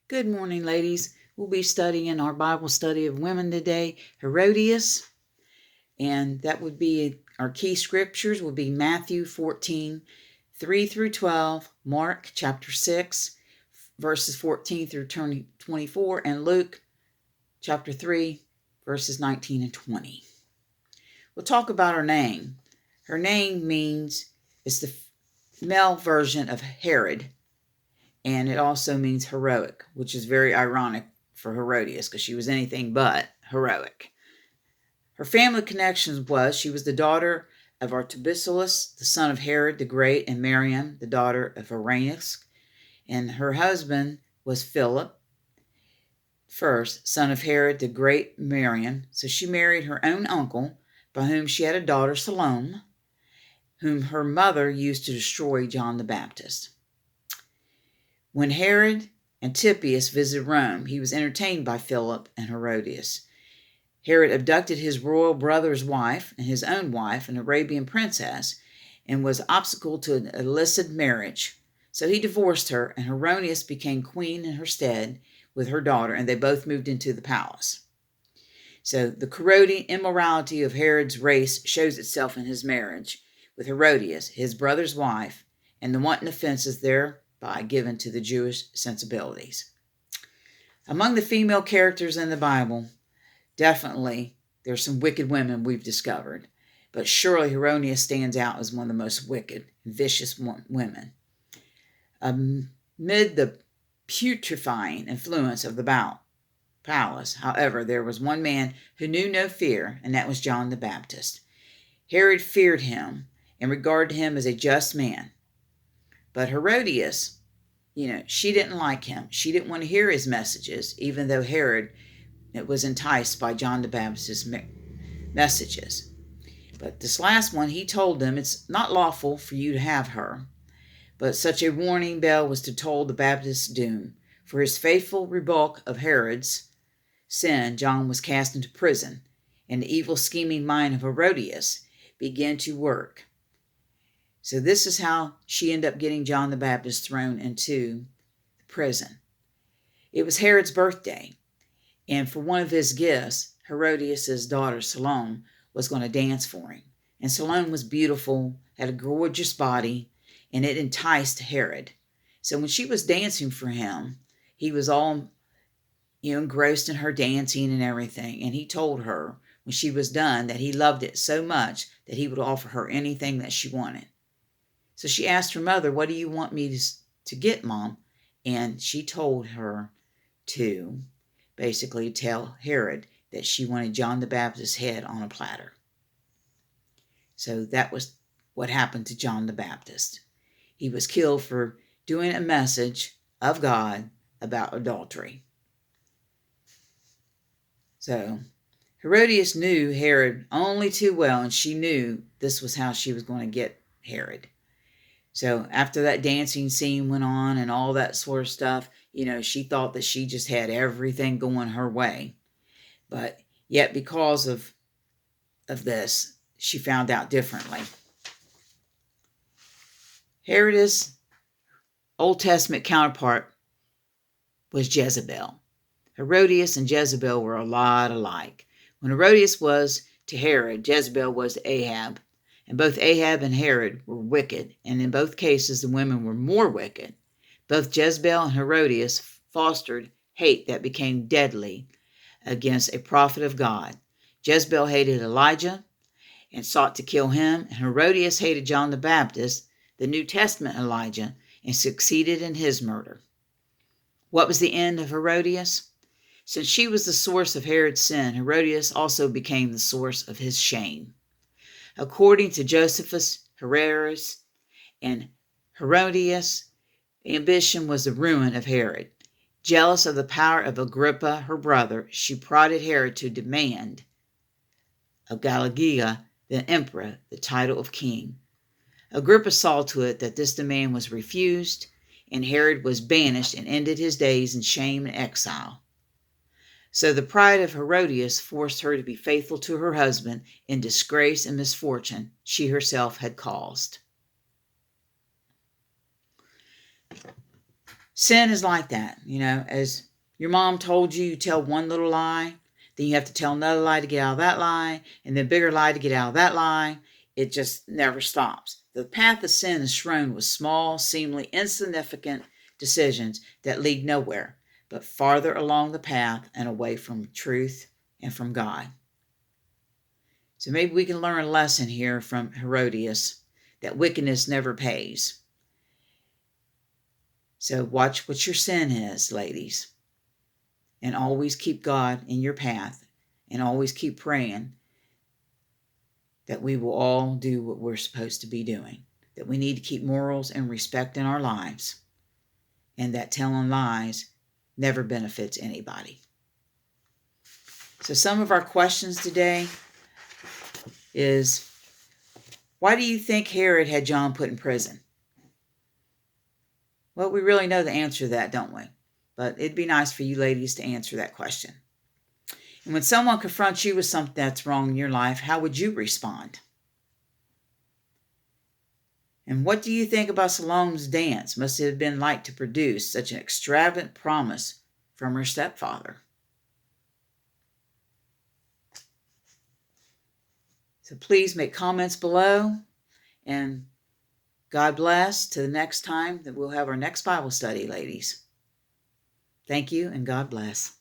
Good morning, ladies. We'll be studying our Bible study of women today, Herodias, and that would be our key scriptures would be Matthew 14, 3 through 12, Mark chapter 6, verses 14 through 24, and Luke chapter 3, verses 19 and 20. We'll talk about her name. Her name means it's the male version of Herod, and it also means heroic, which is very ironic for Herodias because she was anything but heroic. Her family connections was she was the daughter of Artabazus, the son of Herod the Great, and Miriam, the daughter of Irenaeus, and her husband was Philip, first son of Herod the Great Miriam. So she married her own uncle, by whom she had a daughter, Salome, whom her mother used to destroy John the Baptist. When Herod Antipas visited Rome, he was entertained by Philip and Herodias. Herod abducted his royal brother's wife and his own wife, an Arabian princess, and was obstacle to an illicit marriage. So he divorced her, and Herodias became queen in her stead with her daughter, and they both moved into the palace. So the corroding immorality of Herod's race shows itself in his marriage with Herodias, his brother's wife, and the wanton offenses thereby given to the Jewish sensibilities. Among the female characters in the Bible, definitely there's some wicked women we've discovered, but surely Herodias stands out as one of the most wicked and vicious women. Amid the putrefying influence of the palace, however, there was one man who knew no fear, and that was John the Baptist. Herod feared him and regarded him as a just man. But Herodias, she didn't like him. She didn't want to hear his messages, even though Herod was enticed by John the Baptist's messages. But this last one, he told them, it's not lawful for you to have her. But such a warning bell was to toll the Baptist's doom. For his faithful rebuke of Herod's sin, John was cast into prison, and the evil scheming mind of Herodias began to work. So this is how she ended up getting John the Baptist thrown into prison. It was Herod's birthday, and for one of his gifts, Herodias' daughter Salome was going to dance for him. And Salome was beautiful, had a gorgeous body, and it enticed Herod. So when she was dancing for him, he was all, engrossed in her dancing and everything. And he told her when she was done that he loved it so much that he would offer her anything that she wanted. So she asked her mother, what do you want me to get, Mom? And she told her to basically tell Herod that she wanted John the Baptist's head on a platter. So that was what happened to John the Baptist. He was killed for doing a message of God about adultery. So Herodias knew Herod only too well, and she knew this was how she was going to get Herod. So after that dancing scene went on and all that sort of stuff, she thought that she just had everything going her way. But yet because of this, she found out differently. Herod's Old Testament counterpart was Jezebel. Herodias and Jezebel were a lot alike. When Herodias was to Herod, Jezebel was to Ahab. And both Ahab and Herod were wicked, and in both cases the women were more wicked. Both Jezebel and Herodias fostered hate that became deadly against a prophet of God. Jezebel hated Elijah and sought to kill him, and Herodias hated John the Baptist, the New Testament Elijah, and succeeded in his murder. What was the end of Herodias? Since she was the source of Herod's sin, Herodias also became the source of his shame. According to Josephus, Herodias, and Herodias, ambition was the ruin of Herod. Jealous of the power of Agrippa, her brother, she prodded Herod to demand of Galilee, the emperor, the title of king. Agrippa saw to it that this demand was refused, and Herod was banished and ended his days in shame and exile. So the pride of Herodias forced her to be faithful to her husband in disgrace and misfortune she herself had caused. sin is like that. As your mom told you, you tell one little lie, then you have to tell another lie to get out of that lie, and then a bigger lie to get out of that lie. It just never stops. The path of sin is strewn with small, seemingly insignificant decisions that lead nowhere, but farther along the path and away from truth and from God. So maybe we can learn a lesson here from Herodias that wickedness never pays. So watch what your sin is, ladies, and always keep God in your path, and always keep praying that we will all do what we're supposed to be doing, that we need to keep morals and respect in our lives, and that telling lies never benefits anybody. So some of our questions today is, why do you think Herod had John put in prison? Well, we really know the answer to that, don't we? But it'd be nice for you ladies to answer that question. And when someone confronts you with something that's wrong in your life, how would you respond? And what do you think about Salome's dance? Must it have been like to produce such an extravagant promise from her stepfather? So please make comments below, and God bless. To the next time that we'll have our next Bible study, ladies. Thank you, and God bless.